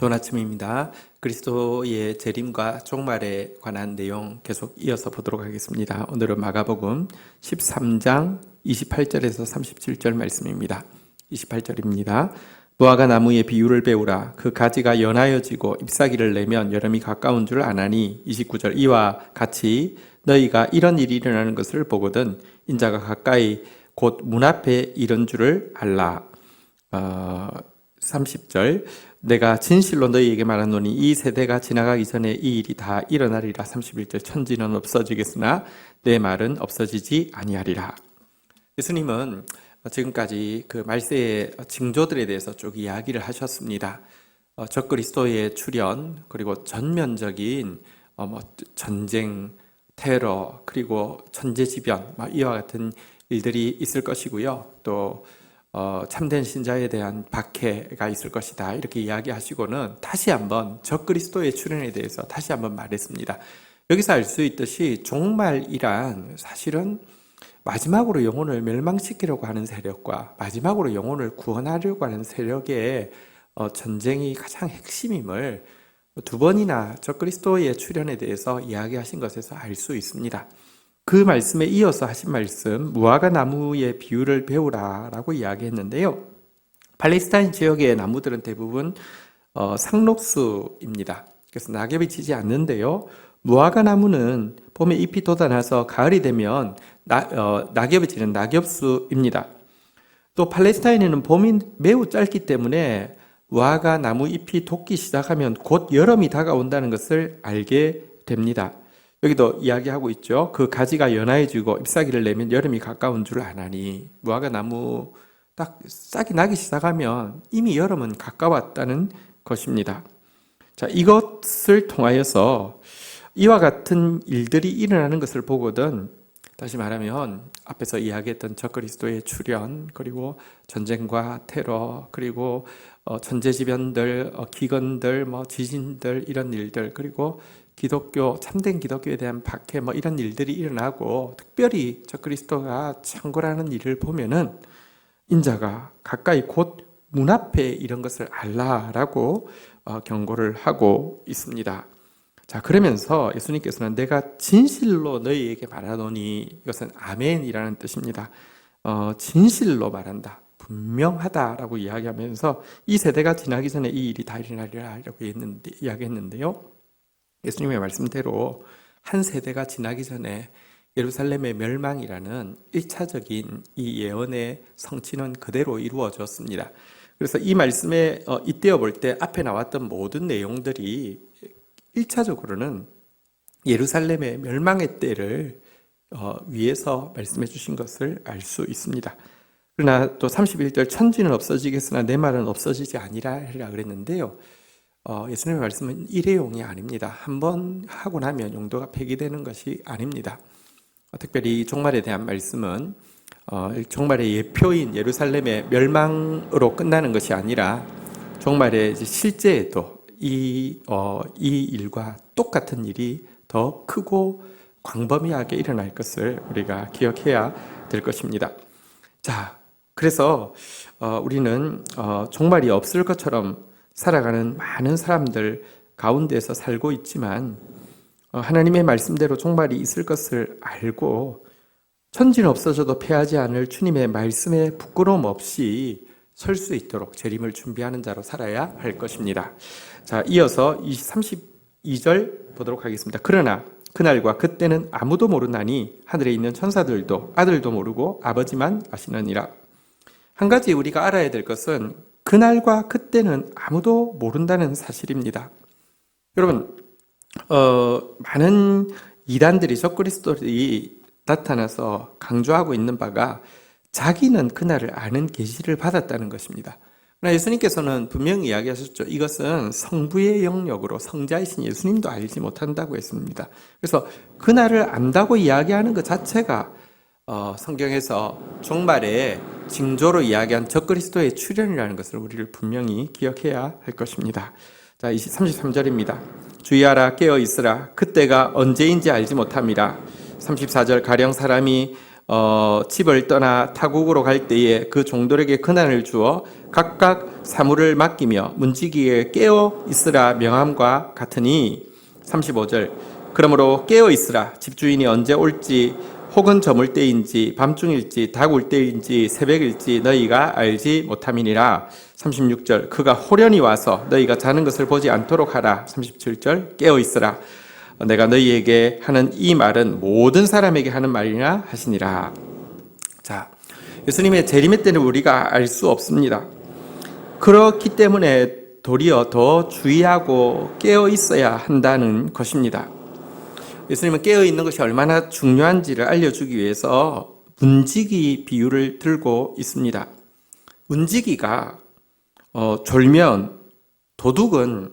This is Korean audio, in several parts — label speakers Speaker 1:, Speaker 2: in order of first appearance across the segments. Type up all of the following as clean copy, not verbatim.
Speaker 1: 좋은 아침입니다. 그리스도의 재림과 종말에 관한 내용 계속 이어서 보도록 하겠습니다. 오늘은 마가복음 13장 28절에서 37절 말씀입니다. 28절입니다. 무화과 나무의 비유를 배우라. 그 가지가 연하여지고 잎사귀를 내면 여름이 가까운 줄 아나니. 29절 이와 같이 너희가 이런 일이 일어나는 것을 보거든 인자가 가까이 곧 문 앞에 이른 줄을 알라. 30절 내가 진실로 너희에게 말하노니 이 세대가 지나가기 전에 이 일이 다 일어나리라. 31절 천지는 없어지겠으나 내 말은 없어지지 아니하리라. 예수님은 지금까지 그 말세의 징조들에 대해서 쭉 이야기를 하셨습니다. 적그리스도의 출현, 그리고 전면적인 전쟁, 테러, 그리고 천재지변 이와 같은 일들이 있을 것이고요. 또 참된 신자에 대한 박해가 있을 것이다, 이렇게 이야기하시고는 다시 한번 적그리스도의 출현에 대해서 다시 한번 말했습니다. 여기서 알 수 있듯이 종말이란 사실은 마지막으로 영혼을 멸망시키려고 하는 세력과 마지막으로 영혼을 구원하려고 하는 세력의 전쟁이 가장 핵심임을 두 번이나 적그리스도의 출현에 대해서 이야기하신 것에서 알 수 있습니다. 그 말씀에 이어서 하신 말씀, 무화과 나무의 비유를 배우라 라고 이야기했는데요. 팔레스타인 지역의 나무들은 대부분 상록수입니다. 그래서 낙엽이 지지 않는데요. 무화과 나무는 봄에 잎이 돋아나서 가을이 되면 낙엽이 지는 낙엽수입니다. 또 팔레스타인에는 봄이 매우 짧기 때문에 무화과 나무 잎이 돋기 시작하면 곧 여름이 다가온다는 것을 알게 됩니다. 여기도 이야기하고 있죠. 그 가지가 연하해지고 잎사귀를 내면 여름이 가까운 줄 아나니. 무화과 나무 딱 싹이 나기 시작하면 이미 여름은 가까웠다는 것입니다. 자, 이것을 통하여서 이와 같은 일들이 일어나는 것을 보거든, 다시 말하면 앞에서 이야기했던 적그리스도의 출현, 그리고 전쟁과 테러, 그리고 천재지변들, 기근들, 지진들, 이런 일들, 그리고 참된 기독교에 대한 박해, 이런 일들이 일어나고, 특별히 적그리스도가 창궐하는 일을 보면은 인자가 가까이 곧 문 앞에 이런 것을 알라라고 경고를 하고 있습니다. 자, 그러면서 예수님께서는 내가 진실로 너희에게 말하노니, 이것은 아멘이라는 뜻입니다. 진실로 말한다, 분명하다라고 이야기하면서 이 세대가 지나기 전에 이 일이 다 일어나리라 라고 이야기했는데요. 예수님의 말씀대로 한 세대가 지나기 전에 예루살렘의 멸망이라는 1차적인 이 예언의 성취는 그대로 이루어졌습니다. 그래서 이 말씀에 잇대어 볼 때 앞에 나왔던 모든 내용들이 1차적으로는 예루살렘의 멸망의 때를 위해서 말씀해 주신 것을 알 수 있습니다. 그러나 또 31절 천지는 없어지겠으나 내 말은 없어지지 아니라 그랬는데요. 예수님의 말씀은 일회용이 아닙니다. 한번 하고 나면 용도가 폐기되는 것이 아닙니다. 특별히 종말에 대한 말씀은 종말의 예표인 예루살렘의 멸망으로 끝나는 것이 아니라 종말의 실제에도 이 일과 똑같은 일이 더 크고 광범위하게 일어날 것을 우리가 기억해야 될 것입니다. 자, 그래서 우리는 종말이 없을 것처럼 살아가는 많은 사람들 가운데서 살고 있지만, 하나님의 말씀대로 종말이 있을 것을 알고 천지는 없어져도 패하지 않을 주님의 말씀에 부끄러움 없이 설 수 있도록 재림을 준비하는 자로 살아야 할 것입니다. 자, 이어서 32절 보도록 하겠습니다. 그러나 그날과 그때는 아무도 모르나니 하늘에 있는 천사들도 아들도 모르고 아버지만 아시느니라. 한 가지 우리가 알아야 될 것은 그날과 그때는 아무도 모른다는 사실입니다. 여러분, 많은 이단들이, 적그리스도들이 나타나서 강조하고 있는 바가 자기는 그날을 아는 계시를 받았다는 것입니다. 그러나 예수님께서는 분명히 이야기하셨죠. 이것은 성부의 영역으로 성자이신 예수님도 알지 못한다고 했습니다. 그래서 그날을 안다고 이야기하는 것 자체가 성경에서 종말의 징조로 이야기한 적그리스도의 출현이라는 것을 우리를 분명히 기억해야 할 것입니다. 자, 33절입니다. 주의하라, 깨어 있으라. 그때가 언제인지 알지 못함이라. 34절 가령 사람이 집을 떠나 타국으로 갈 때에 그 종들에게 권한을 주어 각각 사물을 맡기며 문지기에 깨어 있으라 명함과 같으니 35절 그러므로 깨어 있으라 집주인이 언제 올지 혹은 저물 때인지 밤중일지 닭울 때인지 새벽일지 너희가 알지 못함이니라. 36절 그가 호련히 와서 너희가 자는 것을 보지 않도록 하라. 37절 깨어 있으라 내가 너희에게 하는 이 말은 모든 사람에게 하는 말이나 하시니라. 자, 예수님의 재림의 때는 우리가 알 수 없습니다. 그렇기 때문에 도리어 더 주의하고 깨어 있어야 한다는 것입니다. 예수님은 깨어 있는 것이 얼마나 중요한지를 알려주기 위해서 문지기 비유를 들고 있습니다. 문지기가 졸면 도둑은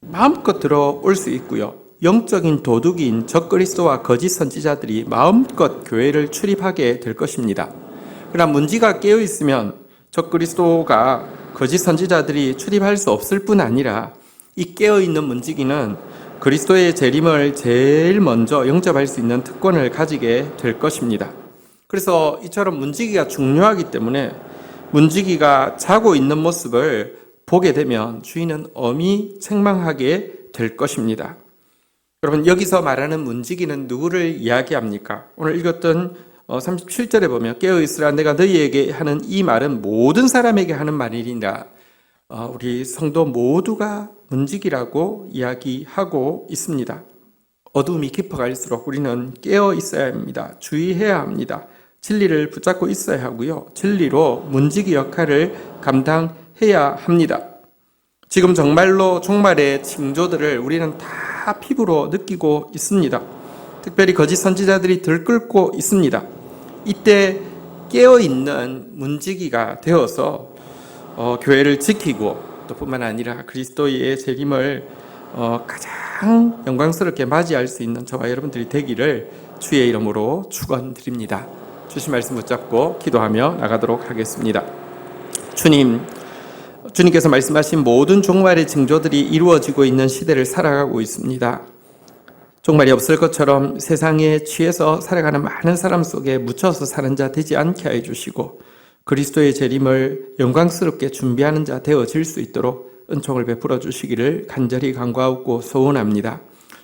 Speaker 1: 마음껏 들어올 수 있고요. 영적인 도둑인 적그리스도와 거짓 선지자들이 마음껏 교회를 출입하게 될 것입니다. 그러나 문지가 깨어 있으면 적그리스도가 거짓 선지자들이 출입할 수 없을 뿐 아니라 이 깨어 있는 문지기는 그리스도의 재림을 제일 먼저 영접할 수 있는 특권을 가지게 될 것입니다. 그래서 이처럼 문지기가 중요하기 때문에 문지기가 자고 있는 모습을 보게 되면 주인은 엄히 책망하게 될 것입니다. 여러분, 여기서 말하는 문지기는 누구를 이야기합니까? 오늘 읽었던 37절에 보면 깨어있으라 내가 너희에게 하는 이 말은 모든 사람에게 하는 말이니라. 우리 성도 모두가 문지기라고 이야기하고 있습니다. 어둠이 깊어갈수록 우리는 깨어 있어야 합니다. 주의해야 합니다. 진리를 붙잡고 있어야 하고요. 진리로 문지기 역할을 감당해야 합니다. 지금 정말로 종말의 징조들을 우리는 다 피부로 느끼고 있습니다. 특별히 거짓 선지자들이 들끓고 있습니다. 이때 깨어있는 문지기가 되어서 교회를 지키고 또 뿐만 아니라 그리스도의 재림을 가장 영광스럽게 맞이할 수 있는 저와 여러분들이 되기를 주의 이름으로 축원드립니다. 주신 말씀 붙잡고 기도하며 나가도록 하겠습니다. 주님께서 말씀하신 모든 종말의 징조들이 이루어지고 있는 시대를 살아가고 있습니다. 종말이 없을 것처럼 세상에 취해서 살아가는 많은 사람 속에 묻혀서 사는 자 되지 않게 해주시고 그리스도의 재림을 영광스럽게 준비하는 자 되어질 수 있도록 은총을 베풀어 주시기를 간절히 간구하고 소원합니다.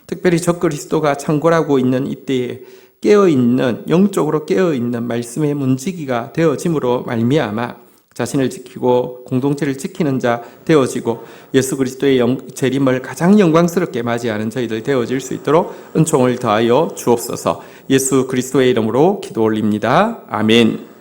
Speaker 1: 특별히 적그리스도가 창궐하고 있는 이때에 깨어있는, 영적으로 깨어있는 말씀의 문지기가 되어짐으로 말미암아 자신을 지키고 공동체를 지키는 자 되어지고 예수 그리스도의 재림을 가장 영광스럽게 맞이하는 저희들 되어질 수 있도록 은총을 더하여 주옵소서. 예수 그리스도의 이름으로 기도 올립니다. 아멘.